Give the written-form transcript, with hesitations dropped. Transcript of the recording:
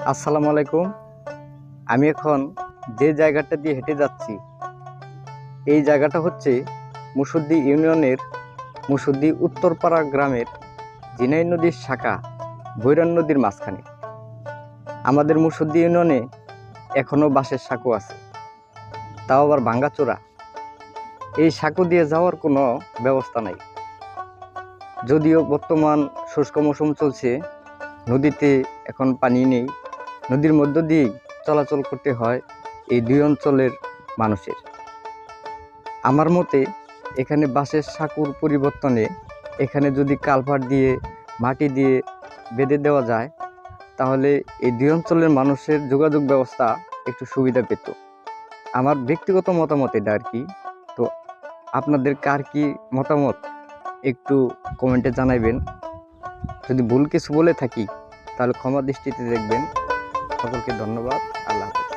আসসালামু আলাইকুম। আমি এখন যে জায়গাটা দিয়ে হেঁটে যাচ্ছি এই জায়গাটা হচ্ছে মুসদ্দি ইউনিয়নের মুসদ্দি উত্তরপাড়া গ্রামের ঝিনাই নদীর শাখা ভৈরন নদীর মাঝখানে। আমাদের মুসদ্দি ইউনিয়নে এখনও বাঁশের সাঁকো আছে, তাও আবার ভাঙ্গাচোরা। এই সাঁকো দিয়ে যাওয়ার কোনো ব্যবস্থা নাই। যদিও বর্তমান শুষ্ক মৌসুম চলছে, নদীতে এখন পানি নেই, নদীর মধ্য দিয়েই চলাচল করতে হয় এই দুই অঞ্চলের মানুষের। আমার মতে এখানে বাঁশের সাঁকোর পরিবর্তনে এখানে যদি কালভার্ট দিয়ে মাটি দিয়ে বেঁধে দেওয়া যায় তাহলে এই দুই অঞ্চলের মানুষের যোগাযোগ ব্যবস্থা একটু সুবিধা পেত। আমার ব্যক্তিগত মতামত এটা আর কি। তো আপনাদের কার কি মতামত একটু কমেন্টে জানাইবেন। যদি ভুল কিছু বলে থাকি তাহলে ক্ষমা দৃষ্টিতে দেখবেন। সকলকে ধন্যবাদ। আল্লাহ হাফেজ।